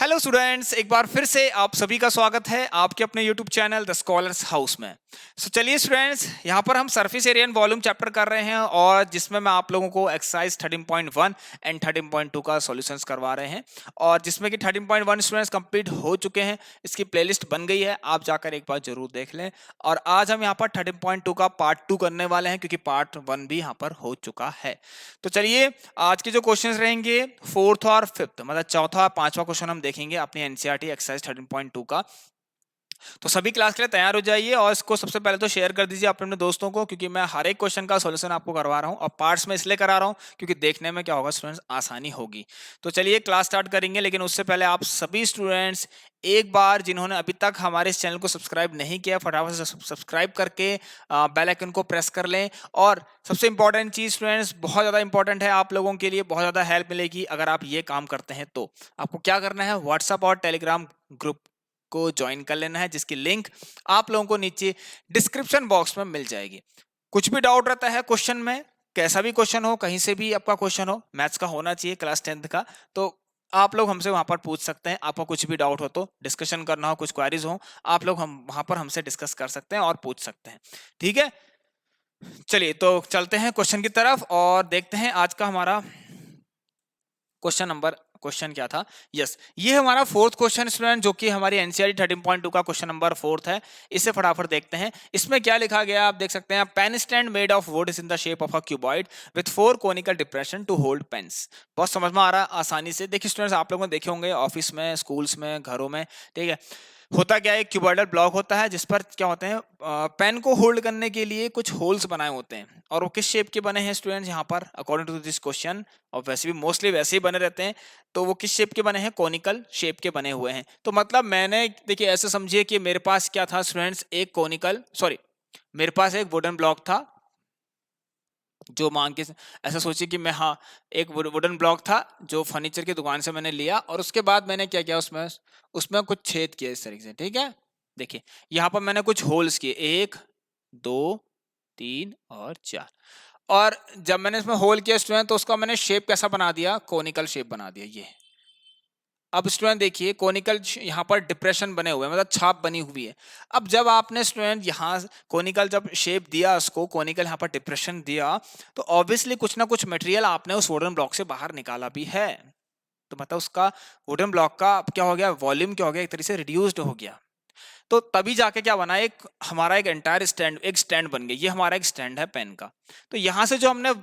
Hello students, एक बार फिर से आप सभी का स्वागत है आपके अपने YouTube channel the scholars house में। चलिए स्टूडेंट्स, यहाँ पर हम surface area and volume chapter कर रहे हैं और जिसमें मैं आप लोगों को एक्सरसाइज 13.1 एंड 13.2 का सॉल्यूशंस करवा रहे हैं और जिसमें कि 13.1 स्टूडेंट्स कंप्लीट हो चुके हैं। इसकी प्लेलिस्ट बन गई है, आप जाकर एक बार जरूर देख लें। और आज हम यहाँ पर 13.2 का पार्ट 2 करने वाले हैं क्योंकि पार्ट 1 भी यहाँ पर हो चुका है। तो चलिए, आज के जो क्वेश्चंस रहेंगे फोर्थ और फिफ्थ, मतलब चौथा और पांचवा क्वेश्चन हम देखेंगे अपनी एनसीईआरटी एक्सरसाइज 13.2 का। तो सभी क्लास के लिए तैयार हो जाइए और इसको सबसे पहले तो शेयर कर दीजिए अपने दोस्तों को, क्योंकि मैं हर एक क्वेश्चन का सॉल्यूशन आपको करवा रहा हूं और पार्ट्स में इसलिए करा रहा हूं क्योंकि देखने में क्या होगा स्टूडेंट्स, आसानी होगी। तो चलिए क्लास स्टार्ट करेंगे, लेकिन उससे पहले आप सभी स्टूडेंट्स एक बार जिन्होंने अभी तक हमारे इस चैनल को सब्सक्राइब नहीं किया, फटाफट से सब्सक्राइब करके बेल आइकन को प्रेस कर लें। और सबसे इंपॉर्टेंट चीज स्टूडेंट्स, बहुत ज्यादा इंपॉर्टेंट है आप लोगों के लिए, बहुत ज्यादा हेल्प मिलेगी अगर आप ये काम करते हैं। तो आपको क्या करना है, व्हाट्सएप और टेलीग्राम ग्रुप को ज्वाइन कर लेना है, जिसकी लिंक आप लोगों को नीचे डिस्क्रिप्शन बॉक्स में मिल जाएगी। कुछ भी डाउट रहता है क्वेश्चन में, कैसा भी क्वेश्चन हो, कहीं से भी आपका क्वेश्चन हो, मैथ्स का होना चाहिए, क्लास 10th का, तो आप लोग हमसे वहां पर पूछ सकते हैं। आपको कुछ भी डाउट हो, तो डिस्कशन करना हो, कुछ क्वेरीज हो, आप लोग हम वहां पर हमसे डिस्कस कर सकते हैं और पूछ सकते हैं। ठीक है, चलिए तो चलते हैं क्वेश्चन की तरफ और देखते हैं आज का हमारा क्वेश्चन क्या था। यस, ये हमारा फोर्थ क्वेश्चन स्टूडेंट, जो कि हमारी एनसीईआरटी 13.2 का क्वेश्चन नंबर फोर्थ है। इसे फटाफट देखते हैं। इसमें क्या लिखा गया आप देख सकते हैं, pen stand made of wood is in the shape of a cuboid with 4 conical depression to hold pens. बहुत समझ में आ रहा है आसानी से। देखिए स्टूडेंट्स, आप लोगों ने देखे होंगे ऑफिस में, स्कूल्स में, घरों में, ठीक है। होता क्या है, क्यूबॉइडल ब्लॉक होता है जिस पर क्या होते हैं, पेन को होल्ड करने के लिए कुछ होल्स बनाए होते हैं। और वो किस शेप के बने हैं स्टूडेंट्स, यहाँ पर अकॉर्डिंग टू दिस क्वेश्चन, और वैसे भी मोस्टली वैसे ही बने रहते हैं। तो वो किस शेप के बने हैं, कॉनिकल शेप के बने हुए हैं। तो मतलब मैंने, देखिए ऐसे समझिए कि मेरे पास क्या था स्टूडेंट्स, एक कॉनिकल, सॉरी, मेरे पास एक वुडन ब्लॉक था, जो मान के ऐसा सोचिए कि मैं, हाँ, एक वुडन ब्लॉक था जो फर्नीचर की दुकान से मैंने लिया और उसके बाद मैंने क्या किया, उसमें उसमें कुछ छेद किए इस तरीके से। ठीक है, देखिए यहाँ पर मैंने कुछ होल्स किए, 1 2 3 और 4। और जब मैंने इसमें होल किया स्टूडेंट, तो उसका मैंने शेप कैसा बना दिया, कोनिकल शेप बना दिया ये। अब स्टूडेंट देखिए, कोनिकल यहाँ पर डिप्रेशन बने हुए हैं, मतलब छाप बनी हुई है। अब जब आपने स्टूडेंट यहाँ कोनिकल जब शेप दिया, उसको कोनिकल यहाँ पर डिप्रेशन दिया, तो ऑब्वियसली कुछ ना कुछ मटेरियल आपने उस वुडन ब्लॉक से बाहर निकाला भी है। तो मतलब उसका वुडन ब्लॉक का क्या हो गया, वॉल्यूम क्या हो गया, एक तरीके से रिड्यूस्ड हो गया। तो तभी जाके क्या बना, एक हमारा एक एंटायर स्टैंड, एक स्टैंड बन गया। ये हमारा एक स्टैंड है पेन का। तो यहां से जो हमने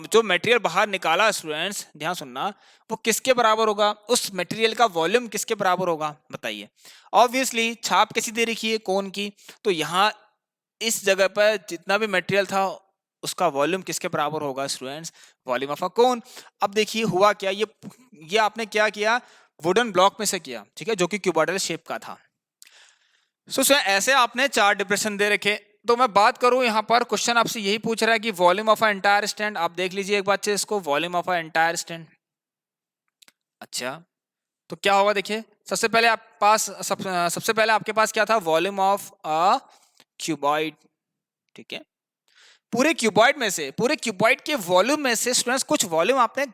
जो मटेरियल बाहर निकाला स्टूडेंट्स, ध्यान सुनना, वो किसके बराबर होगा, उस मटेरियल का वॉल्यूम किसके बराबर होगा बताइए। ऑब्वियसली छाप कैसी दे रखी है, कोन की। तो यहाँ इस जगह पर जितना भी मटेरियल था उसका वॉल्यूम किसके बराबर होगा स्टूडेंट्स, वॉल्यूम ऑफ अ कोन। अब देखिए हुआ क्या, ये आपने क्या किया, वुडन ब्लॉक में से किया, ठीक है, जो कि क्यूबॉइडल शेप का था। सो ऐसे आपने 4 डिप्रेशन दे रखे। तो मैं बात करूं, यहाँ पर क्वेश्चन आपसे यही पूछ रहा है कि volume of a entire stand, आप देख लीजिए एक बार अच्छे इसको, volume of a entire stand. अच्छा, तो क्या होगा, देखिए सबसे पहले आप पास सबसे पहले आपके पास क्या था, वॉल्यूम ऑफ अ क्यूबॉइड। ठीक है, पूरे क्यूबॉइड में से, पूरे क्यूबॉइड के वॉल्यूम में से स्टूडेंट्स कुछ वॉल्यूम आपने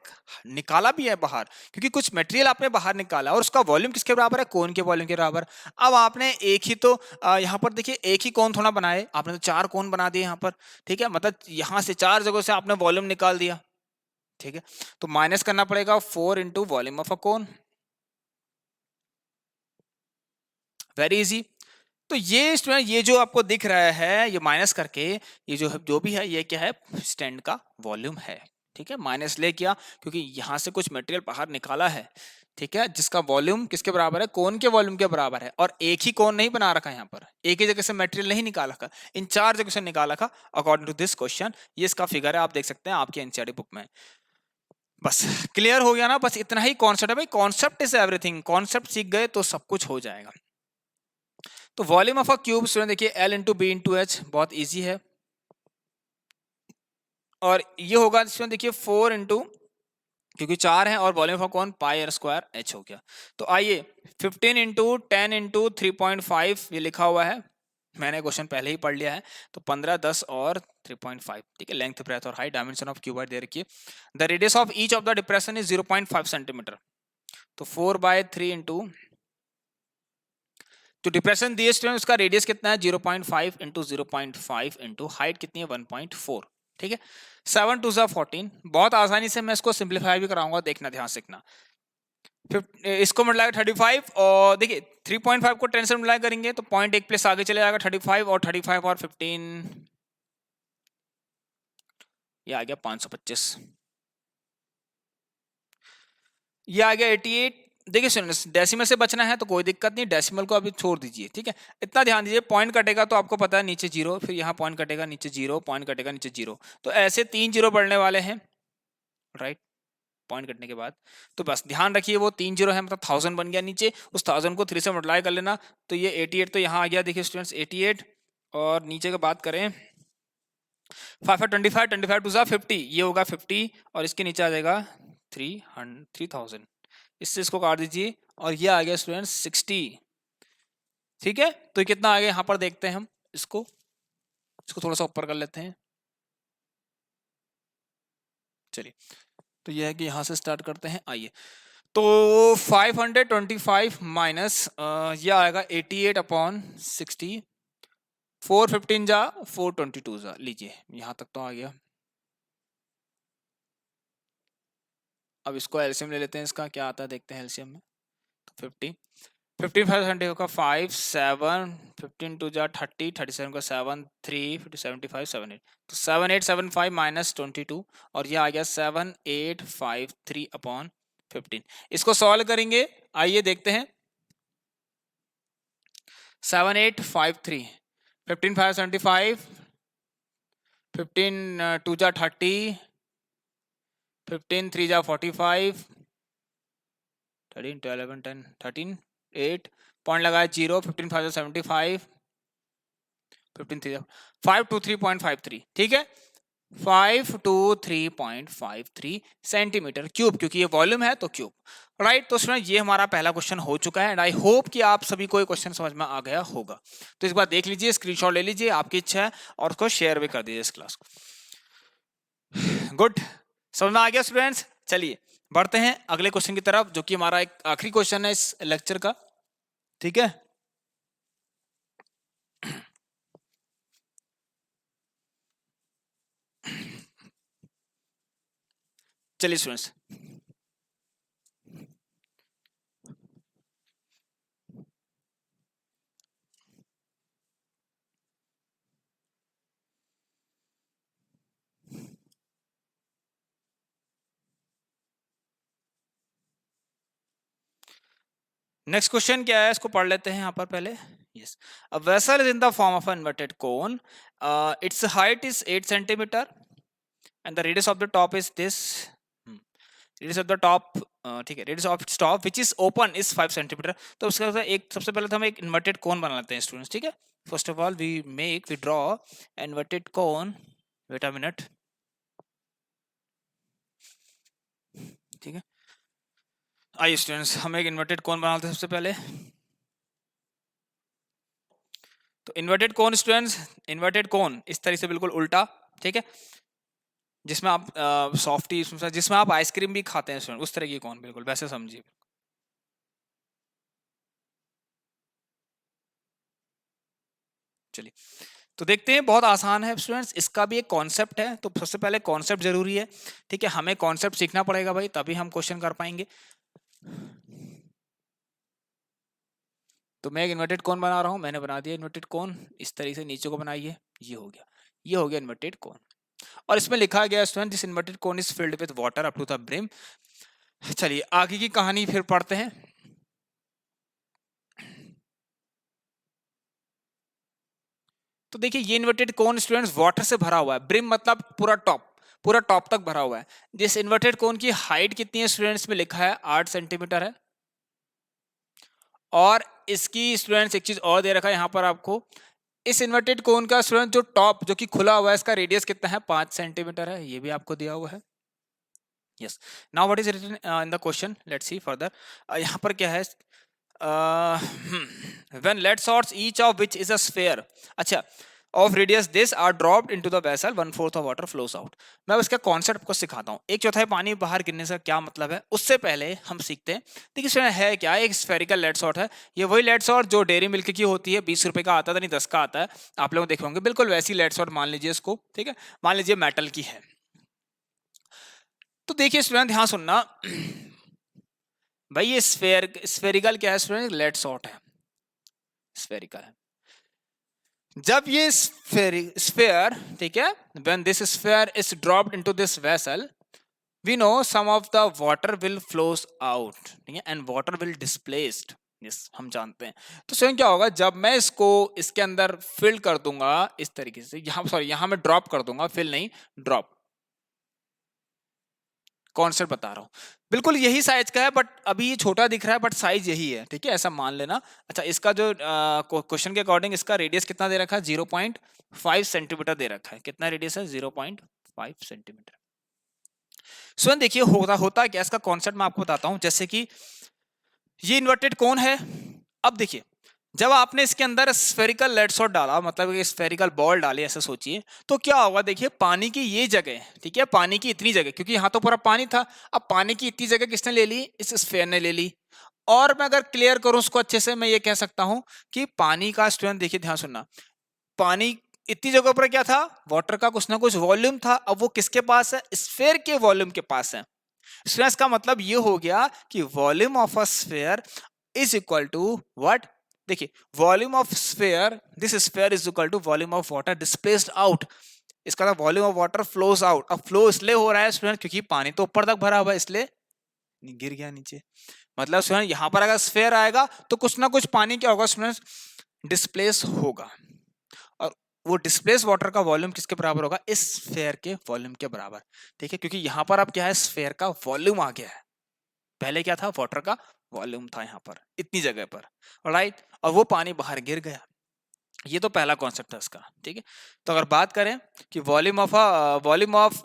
निकाला भी है बाहर, क्योंकि कुछ मटेरियल आपने बाहर निकाला और उसका वॉल्यूम किसके बराबर है, कोन के वॉल्यूम के बराबर। अब आपने एक ही तो यहाँ पर देखिए एक ही कोन थोड़ा बनाए, आपने तो 4 कोन बना दिए यहाँ पर। ठीक है, मतलब यहाँ से 4 जगहों से आपने वॉल्यूम निकाल दिया। ठीक है, तो माइनस करना पड़ेगा 4 into volume of a cone. Very easy. तो ये स्टूडेंट, ये जो आपको दिख रहा है ये माइनस करके, ये जो भी है, ये क्या है, स्टैंड का वॉल्यूम है। ठीक है, माइनस ले किया क्योंकि यहां से कुछ मटेरियल बाहर निकाला है। ठीक है, जिसका वॉल्यूम किसके बराबर है, कोन के वॉल्यूम के बराबर है। और एक ही कोन नहीं बना रखा, यहाँ पर एक ही जगह से मटेरियल नहीं निकाला रखा, इन 4 जगह से निकाला रखा अकॉर्डिंग टू दिस क्वेश्चन। ये इसका फिगर है, आप देख सकते हैं आपकी एनसीईआरटी बुक में। बस क्लियर हो गया ना, बस इतना ही कॉन्सेप्ट है भाई, कॉन्सेप्ट इज एवरीथिंग। कॉन्सेप्ट सीख गए तो सब कुछ हो जाएगा। तो volume of a cube student देखिए, L into B into H, बहुत ईजी है। और ये होगा स्टूडेंट देखिए 4 इंटू, क्योंकि 4 है और वॉल्यूम ऑफ कौन, पाई आर स्क्वायर एच हो गया। तो आइए 15 इंटू 10 इंटू 3.5 ये लिखा हुआ है, मैंने क्वेश्चन पहले ही पढ़ लिया है। तो 15 10 और 3.5। ठीक है, लेंथ ब्रेथ और हाइट, डायमेंशन ऑफ क्यूबॉइड दे रखी है। The radius of each of the depression is 0.5 centimetre. तो 4/3 इंटू जो डिप्रेशन दिए स्टूडेंट उसका रेडियस कितना है 0.5 इंटू 0.5 इंटू हाइट कितनी है 1.4। ठीक है, 7 2 14। बहुत आसानी से मैं इसको सिंप्लीफाई भी कराऊंगा, देखना ध्यान से देखना। इसको मल्टीप्लाई 35 और देखिए 3.5 को 10 से मल्टीप्लाई करेंगे तो पॉइंट एक प्लेस आगे चले जाएगा 35 और 35 और 15 ये आ गया 525, ये आ गया 88। देखिए स्टूडेंट्स डेसिमल से बचना है तो कोई दिक्कत नहीं, डेसिमल को अभी छोड़ दीजिए। ठीक है, इतना ध्यान दीजिए, पॉइंट कटेगा तो आपको पता है नीचे जीरो, फिर यहाँ पॉइंट कटेगा नीचे जीरो, पॉइंट कटेगा नीचे जीरो, तो ऐसे 3 जीरो बढ़ने वाले हैं राइट पॉइंट कटने के बाद। तो बस ध्यान रखिए वो 3 जीरो है मतलब 1000 बन गया नीचे, उस 1000 को 3 से मल्टीप्लाई कर लेना तो ये 88 तो यहाँ आ गया। देखिए स्टूडेंट्स 88 और नीचे की बात करें 5 25 25 टू 50 ये होगा 50 और इसके नीचे आ जाएगा 3000, इससे इसको काट दीजिए और ये आ गया स्टूडेंट्स 60। ठीक है, तो ये कितना आ गया यहाँ पर देखते हैं हम इसको थोड़ा सा ऊपर कर लेते हैं। चलिए तो ये है कि यहाँ से स्टार्ट करते हैं, आइए तो 525 माइनस ये आएगा 88 अपॉन 60, 415 जा 422 जा, लीजिए यहाँ तक तो आ गया। अब इसको एलसीएम ले लेते हैं, इसका क्या आता है देखते हैं एलसीएम में। तो 50 15 5 होगा 5 7 15 2 जा 30 37 का 7 3 50 75 7 8 तो 7875 माइनस 22 और ये आ गया 7853 अपॉन 15। इसको सॉल्व करेंगे, आइए देखते हैं। 7853 15 5 75 15 2 जा 30 15 3 जा 45 13 12 10 13 8 पॉइंट लगाया 0 15 5 75 15 3 523.53। ठीक है 523.53 सेंटीमीटर क्यूब, क्योंकि ये वॉल्यूम है तो क्यूब राइट। तो स्टूडेंट ये हमारा पहला क्वेश्चन हो चुका है एंड आई होप कि आप सभी को ये क्वेश्चन समझ में आ गया होगा। तो इस बार देख लीजिए, स्क्रीनशॉट ले लीजिए, आपकी इच्छा है, और उसको शेयर भी कर दीजिए इस क्लास को। गुड, समझ में आ गया स्टूडेंट्स। चलिए बढ़ते हैं अगले क्वेश्चन की तरफ, जो कि हमारा एक आखिरी क्वेश्चन है इस लेक्चर का। ठीक है, चलिए स्टूडेंट्स नेक्स्ट क्वेश्चन क्या है इसको पढ़ लेते हैं यहाँ पर पहले। Yes, a vessel is in the form of inverted cone, it's height is 8 centimetre and the radius of the top is this, radius of the top, ठीक है, radius of its top which is open is 5 centimetre. तो उसका एक सबसे पहले तो हम एक इन्वर्टेड कोन बना लेते हैं स्टूडेंट्स। ठीक है, first of all we draw inverted cone, wait a minute. ठीक है, आइए स्टूडेंट्स हम एक इन्वर्टेड कोन बनाते हैं सबसे पहले। तो इन्वर्टेड कोन स्टूडेंट्स, इन्वर्टेड कोन इस तरह से बिल्कुल उल्टा, ठीक है, जिसमें आप सॉफ्टी, जिसमें आप आइसक्रीम भी खाते हैं स्टूडेंट, उस तरह की कोन, बिल्कुल वैसे समझिए। चलिए तो देखते हैं, बहुत आसान है स्टूडेंट्स, इसका भी एक कॉन्सेप्ट है। तो सबसे पहले कॉन्सेप्ट जरूरी है, ठीक है, हमें कॉन्सेप्ट सीखना पड़ेगा भाई, तभी हम क्वेश्चन कर पाएंगे। तो मैं एक इन्वर्टेड कोन बना रहा हूं, मैंने बना दिया इन्वर्टेड कोन, इस तरीके से नीचे को बनाइए, ये हो गया, ये हो गया इन्वर्टेड कोन। और इसमें लिखा गया student this inverted cone is filled with water up to the brim. चलिए आगे की कहानी फिर पढ़ते हैं। तो देखिए ये इन्वर्टेड कोन स्टूडेंट्स वाटर से भरा हुआ है, ब्रिम मतलब पूरा टॉप तक भरा हुआ है। जिस इन्वर्टेड कोन की हाइट कितनी है स्टूडेंट्स में लिखा है 8 सेंटीमीटर है, और इसकी स्टूडेंट्स एक चीज और दे रखा है यहाँ पर आपको, इस इन्वर्टेड कोन का स्टूडेंट जो टॉप जो कि खुला हुआ है इसका रेडियस कितना है 5 सेंटीमीटर है, ये भी आपको दिया हुआ है। Yes, now what is written in the question, let's see further. यहाँ पर क्या है, when lead shots each of which is a sphere. अच्छा, of radius this are dropped into the vessel 1/4 of water flows out. मैं उसका concept को सिखाता हूँ। एक चौथाई पानी बाहर गिरने से क्या मतलब है, उससे पहले हम सीखते हैं। देखिए इसमें है क्या, एक स्फेरिकल लेड सॉट है। ये वही लेड सॉट जो डेयरी मिल्क की होती है, 20 रुपए का आता था, नहीं 10 का आता है, आप लोग देखे होंगे। बिल्कुल वैसी लेड सॉट मान लीजिए इसको, ठीक है, मान लीजिए मेटल की है। तो देखिए स्टूडेंट ध्यान सुनना भाई, ये स्फेरिकल क्या है स्टूडेंट, लेड सॉट है, स्फेरिकल है। जब ये स्फेयर, ठीक है, when this sphere is dropped into this vessel, we know some of the water will flows out, ठीक है, and water will displaced, yes, हम जानते हैं। तो स्वयं क्या होगा, जब मैं इसको इसके अंदर फिल कर दूंगा इस तरीके से, यहाँ सॉरी यहाँ मैं ड्रॉप कर दूंगा, फिल नहीं ड्रॉप, कॉन्सेप्ट बता रहा हूँ। बिल्कुल यही साइज का है, बट अभी ये छोटा दिख रहा है, बट साइज यही है, ठीक है, ऐसा मान लेना। अच्छा, इसका जो क्वेश्चन के अकॉर्डिंग इसका रेडियस कितना दे रखा है, 0.5 सेंटीमीटर दे रखा है। कितना रेडियस है, 0.5 सेंटीमीटर। सो देखिए होता क्या, इसका कॉन्सेप्ट मैं आपको बताता हूँ। जैसे कि ये इन्वर्टेड कोन है। अब देखिए, जब आपने इसके अंदर स्फेरिकल लेड सॉट डाला, मतलब कि स्फेरिकल बॉल डाली, ऐसा सोचिए, तो क्या होगा, देखिए पानी की ये जगह, ठीक है, पानी की इतनी जगह, क्योंकि यहाँ तो पूरा पानी था, अब पानी की इतनी जगह किसने ले ली, इस स्फेयर ने ले ली। और मैं अगर क्लियर करूं उसको अच्छे से, मैं ये कह सकता हूं कि पानी का, स्टूडेंट देखिए ध्यान सुनना, पानी इतनी जगह पर क्या था, वाटर का कुछ ना कुछ वॉल्यूम था। अब वो किसके पास है, स्फेयर के वॉल्यूम के पास है। स्टूडेंट्स का मतलब ये हो गया कि volume of a sphere is equal to what, देखिए volume of sphere, this sphere is equal to volume of water displaced out. इसका volume of water flows out. अब फ्लो इसलिए हो रहा है स्टूडेंट क्योंकि पानी तो ऊपर तक भरा हुआ है, इसलिए गिर गया नीचे। मतलब स्टूडेंट यहां पर अगर स्फेयर आएगा तो कुछ ना कुछ पानी क्या होगा स्टूडेंट, डिस्प्लेस होगा। और वो डिस्प्लेस वाटर का वॉल्यूम किसके बराबर होगा, इस स्फेयर के वॉल्यूम के बराबर, ठीक है, क्योंकि यहां पर अब क्या है, स्फेयर का वॉल्यूम आ गया है। पहले क्या था, वाटर का वॉल्यूम था यहाँ पर इतनी जगह पर, राइट, और वो पानी बाहर गिर गया। ये तो पहला कॉन्सेप्ट है इसका, ठीक है। तो अगर बात करें कि वॉल्यूम ऑफ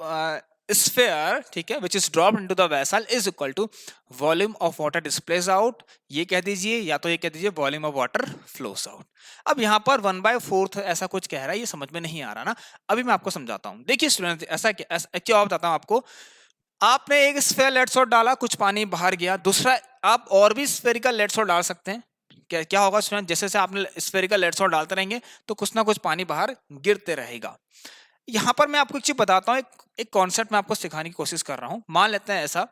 स्फेयर, ठीक है, which is dropped into the vessel is equal to volume of water displace out, ये कह दीजिए, या तो ये कह दीजिए volume of water flows out. अब यहाँ पर 1/4 ऐसा कुछ कह रहा है, ये समझ में नहीं आ रहा ना, अभी मैं आपको समझाता हूँ। देखिए स्टूडेंट, ऐसा क्या बताता हूँ आपको। आपने एक स्फेयर लेड सॉट डाला, कुछ पानी बाहर गया। दूसरा, आप और भी स्फेरिकल लेड सॉट डाल सकते हैं। क्या होगा स्टूडेंट, जैसे जैसे आपने स्फेरिकल लेड सॉट डालते रहेंगे तो कुछ ना कुछ पानी बाहर गिरते रहेगा। यहाँ पर मैं आपको एक चीज बताता हूँ, एक कॉन्सेप्ट मैं आपको सिखाने की कोशिश कर रहा हूँ। मान लेते हैं ऐसा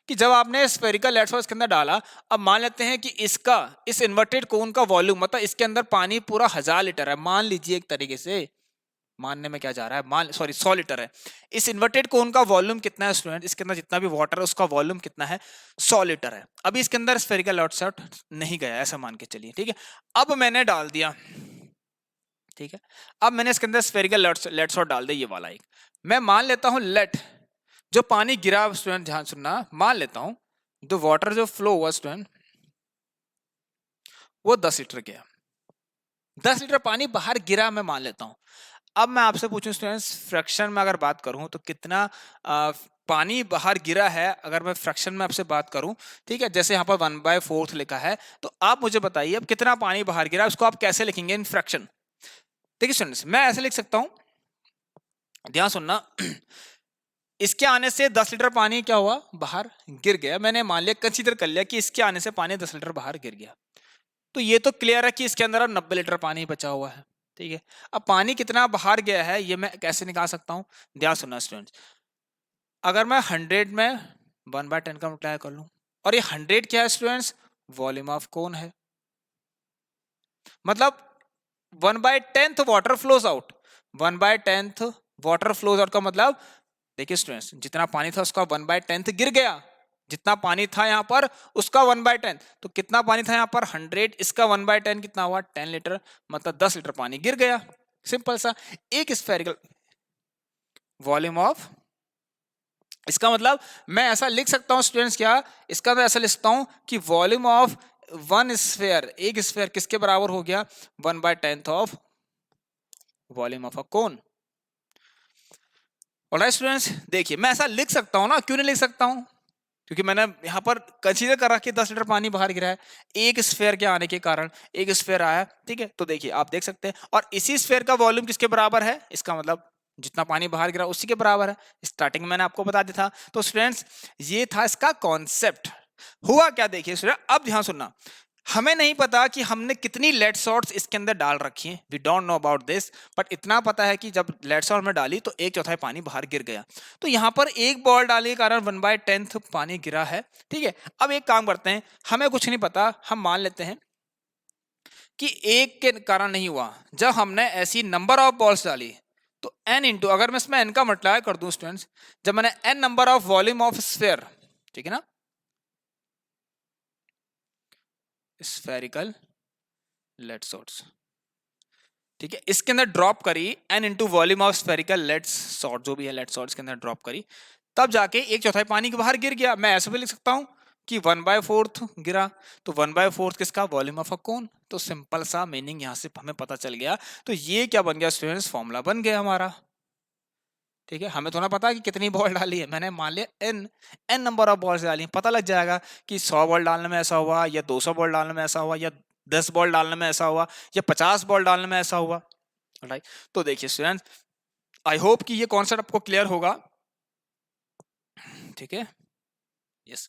कि जब आपने स्फेरिकल लेड सॉट इसके अंदर डाला, अब मान लेते हैं कि इसका, इस इन्वर्टेड कोन का वॉल्यूम, मतलब इसके अंदर पानी पूरा 1000 लीटर है, मान लीजिए, एक तरीके से मानने में क्या जा रहा है, 100 लीटर है। इस इन्वर्टेड कोन का वॉल्यूम कितना है स्टूडेंट, इसके अंदर जितना भी वाटर है उसका वॉल्यूम कितना है, 100 लीटर है। अभी इसके अंदर स्फेरिकल लेड सॉट नहीं गया, ऐसा मान के चलिए, ठीक है। अब मैंने डाल दिया, ठीक है, अब मैंने इसके अंदर स्फेरिकल लेड सॉट डाल दिया, ये वाला एक। मैं मान लेता हूं लेट, जो पानी गिरा, स्टूडेंट ध्यान सुनना, मान लेता हूं जो वाटर जो फ्लो हुआ स्टूडेंट, वो 10 लीटर गया। 10 लीटर पानी बाहर गिरा, मैं मान लेता हूं। अब मैं आपसे पूछूं स्टूडेंट्स, फ्रैक्शन में अगर बात करूं तो कितना पानी बाहर गिरा है, अगर मैं फ्रैक्शन में आपसे बात करूं, ठीक है, जैसे यहाँ पर 1/4 लिखा है, तो आप मुझे बताइए अब कितना पानी बाहर गिरा, उसको आप कैसे लिखेंगे इन फ्रैक्शन। देखिए स्टूडेंट्स, मैं ऐसे लिख सकता हूं, ध्यान सुनना, इसके आने से 10 लीटर पानी क्या हुआ, बाहर गिर गया। मैंने मान लिया, कंसीडर कर लिया कि इसके आने से पानी 10 लीटर बाहर गिर गया। तो ये तो क्लियर है कि इसके अंदर अब 90 लीटर पानी बचा हुआ है, ठीक है। अब पानी कितना बाहर गया है ये मैं कैसे निकाल सकता हूं, ध्यान सुनना स्टूडेंट्स। अगर मैं 100 में 1/10 का मल्टीप्लाई कर लूं, और ये 100 क्या है स्टूडेंट्स, वॉल्यूम ऑफ कोन है, मतलब 1/10 water flows out, 1/10 water flows out का मतलब, देखिए स्टूडेंट्स, जितना पानी था उसका 1/10 गिर गया। जितना पानी था यहाँ पर उसका 1/10, तो कितना पानी था यहाँ पर 100, इसका 1/10 कितना हुआ, 10 लीटर, मतलब 10 लीटर पानी गिर गया। सिंपल सा एक स्फेरिकल वॉल्यूम ऑफ, इसका मतलब मैं ऐसा लिख सकता हूं स्टूडेंट्स, क्या इसका मैं ऐसा लिखता हूं कि वॉल्यूम ऑफ वन स्फेयर, एक स्फेयर किसके बराबर हो गया, 1/10 of volume of a cone. Alright students, देखिए मैं ऐसा लिख सकता हूं ना, क्यों नहीं लिख सकता हूं, क्योंकि मैंने यहाँ पर कंसीडर कर रखा कि 10 लीटर पानी बाहर गिरा है एक स्फीयर के आने के कारण, एक स्फीयर आया, ठीक है। तो देखिए आप देख सकते हैं, और इसी स्फीयर का वॉल्यूम किसके बराबर है, इसका मतलब जितना पानी बाहर गिरा उसी के बराबर है। स्टार्टिंग में मैंने आपको बता दिया था। तो स्टूडेंट्स ये था इसका कॉन्सेप्ट। हुआ क्या देखिए स्टूडेंट, अब ध्यान सुनना, हमें नहीं पता कि हमने कितनी लेड सॉर्ट्स इसके अंदर डाल रखी हैं, we don't know about this, but इतना पता है कि जब लेड सॉर्ट में डाली तो 1/4 पानी बाहर गिर गया। तो यहाँ पर एक बॉल डालने के कारण 1/10 पानी गिरा है, ठीक है। अब एक काम करते हैं, हमें कुछ नहीं पता, हम मान लेते हैं कि एक के कारण नहीं हुआ। जब हमने ऐसी नंबर ऑफ बॉल्स डाली तो n इंटू, अगर मैं इसमें n का मल्टीप्लाई कर दूं स्टूडेंट्स, जब मैंने n number of volume of sphere, ठीक है ना, स्फेरिकल लेड सॉर्ट्स, ठीक है, इसके अंदर ड्रॉप करी n into volume of spherical lead shot, जो भी है लेड सॉर्ट्स के अंदर ड्रॉप करी, तब जाके 1/4 पानी के बाहर गिर गया। मैं ऐसे भी लिख सकता हूं कि 1/4 गिरा, तो 1/4 किसका, वॉल्यूम ऑफ अ कोन। तो सिंपल सा मीनिंग यहां से हमें पता चल गया। तो ये क्या बन गया स्टूडेंट्स, फॉर्मूला बन गया हमारा, ठीक है। हमें थोड़ा पता है कि कितनी बॉल डाली है, मैंने मान लिया n नंबर ऑफ बॉल्स डाली, पता लग जाएगा कि 100 बॉल डालने में ऐसा हुआ, या 200 बॉल डालने में ऐसा हुआ, या 10 बॉल डालने में ऐसा हुआ, या 50 बॉल डालने में ऐसा हुआ, राइट। तो देखिए स्टूडेंट्स, आई होप कि ये कॉन्सेप्ट आपको क्लियर होगा, ठीक है। यस,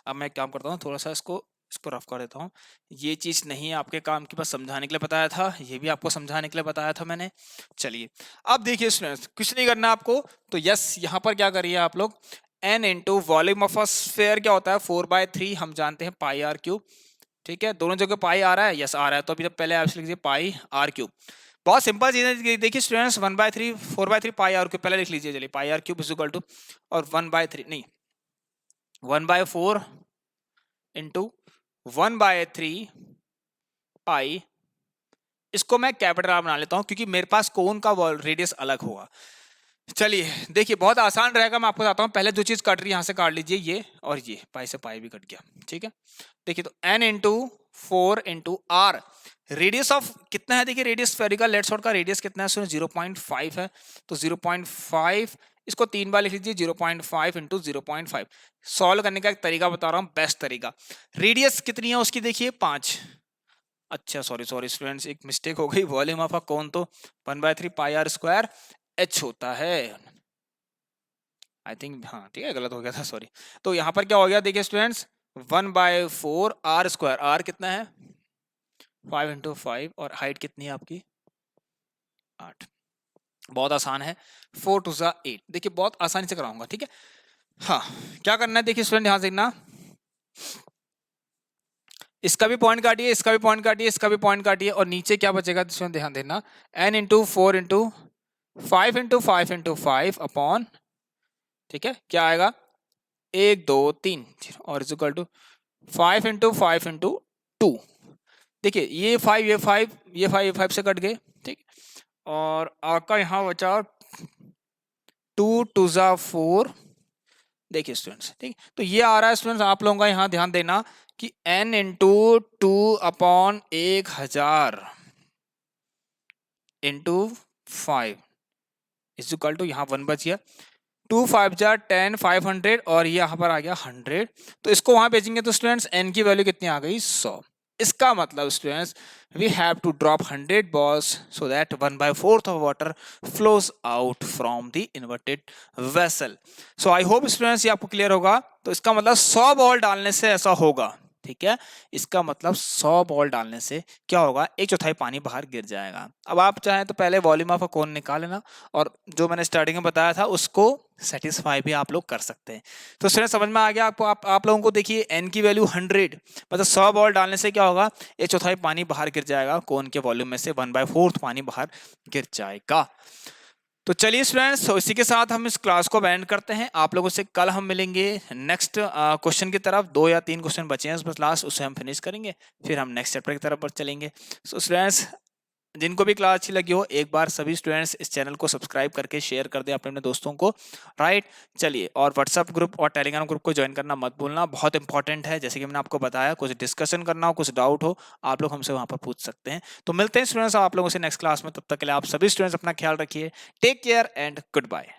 अब मैं काम करता हूँ, थोड़ा सा इसको रफ कर देता हूँ। ये चीज नहीं है आपके काम की, बस समझाने के लिए बताया था, ये भी आपको समझाने के लिए बताया था मैंने। चलिए अब देखिए स्टूडेंट्स, कुछ नहीं करना आपको, तो यस यहाँ पर क्या करिए आप लोग, n into volume of a sphere क्या होता है, 4/3 हम जानते हैं पाई आर क्यूब, ठीक है। दोनों जगह पाई आ रहा है, यस आ रहा है, तो अभी तो पहले आप लिख लीजिए पाई आर क्यूब। बहुत सिंपल चीज है, देखिए स्टूडेंट्स, 1/3 4/3 पाई आर क्यूब पहले लिख लीजिए, चलिए pi r cube is equal to, और 1/3 नहीं, 1/4 इंटू 1/3 पाई, इसको मैं कैपिटल आर बना लेता हूं क्योंकि मेरे पास कोन का रेडियस अलग होगा। चलिए देखिए बहुत आसान रहेगा, मैं आपको बताता हूं। पहले जो चीज कट रही है यहां से काट लीजिए, ये और ये, पाई से पाई भी कट गया, ठीक है। देखिए तो n into 4 into R, radius of कितना है, देखिए रेडियस स्फेरिकल लेड सॉर्ट का रेडियस कितना है, 0.5 है, तो 0.5, इसको 3 बार लिख लीजिए, 0.5 इंटू 0.5। सॉल्व करने का एक तरीका बता रहा हूं, बेस्ट तरीका। रेडियस कितनी है उसकी, देखिए 5, अच्छा सॉरी स्टूडेंट्स, एक मिस्टेक हो गई, वॉल्यूम ऑफ अ कोन तो 1/3 पाई आर स्क्वायर h होता है, आई थिंक, हाँ ठीक है, गलत हो गया था, सॉरी। तो यहाँ पर क्या हो गया, देखिए स्टूडेंट्स, 1/4 आर स्क्वायर, आर कितना है 5 इंटू 5, और हाइट कितनी है आपकी 8, बहुत आसान है, 4 2 जा 8, देखिए बहुत आसानी से कराऊंगा, ठीक है। हाँ क्या करना है, देखिए स्टूडेंट ध्यान से देखना, इसका भी पॉइंट काटिए, इसका भी पॉइंट काटिए, इसका भी पॉइंट काटिए, और नीचे क्या बचेगा स्टूडेंट ध्यान देना, n into 4 into 5 into 5 into 5 upon, ठीक है, क्या आएगा 1 2 3, और is equal to 5 into 5 into 2। देखिए ये 5 ये 5 ये 5 ये 5 से कट गए, ठीक, और आपका यहाँ बचा 2 2 जा 4, देखिए स्टूडेंट्स, ठीक, तो ये आ रहा है स्टूडेंट्स, आप लोगों का यहाँ ध्यान देना कि n into 2 upon 1000 into 5 is equal to, यहाँ 1 बच गया, 2 5 जा 10 500, और ये यहाँ पर आ गया 100, तो इसको वहां भेजेंगे तो स्टूडेंट्स n की वैल्यू कितनी आ गई 100। इसका मतलब students we have to drop 100 balls so that 1/4 of water flows out from the inverted vessel। so I hope students ये आपको क्लियर होगा। तो इसका मतलब 100 बॉल डालने से ऐसा होगा, ठीक है, इसका मतलब 100 बॉल डालने से क्या होगा, 1/4 पानी बाहर गिर जाएगा। अब आप चाहें तो पहले वॉल्यूम ऑफ अ कोन निकाल लेना, और जो मैंने स्टार्टिंग में बताया था उसको सेटिस्फाई भी आप लोग कर सकते हैं। तो स्टूडेंट समझ में आ गया आपको, आप लोगों को देखिए n की वैल्यू 100, मतलब 100 बॉल डालने से क्या होगा, 1/4 पानी बाहर गिर जाएगा, कोन के वॉल्यूम में से 1/4 पानी बाहर गिर जाएगा। तो चलिए स्टूडेंट्स, तो इसी के साथ हम इस क्लास को एंड करते हैं। आप लोगों से कल हम मिलेंगे नेक्स्ट क्वेश्चन की तरफ, 2 या 3 क्वेश्चन बचे हैं बस लास्ट, उसे हम फिनिश करेंगे, फिर हम नेक्स्ट चैप्टर की तरफ चलेंगे। सो स्टूडेंट्स जिनको भी क्लास अच्छी लगी हो, एक बार सभी स्टूडेंट्स इस चैनल को सब्सक्राइब करके शेयर कर दें अपने दोस्तों को, राइट। चलिए, और व्हाट्सएप ग्रुप और टेलीग्राम ग्रुप को ज्वाइन करना मत भूलना, बहुत इंपॉर्टेंट है। जैसे कि मैंने आपको बताया, कुछ डिस्कशन करना हो, कुछ डाउट हो, आप लोग हमसे वहां पर पूछ सकते हैं। तो मिलते हैं स्टूडेंट्स आप लोगों से नेक्स्ट क्लास में, तब तक के लिए आप सभी स्टूडेंट्स अपना ख्याल रखिए, take care and good bye.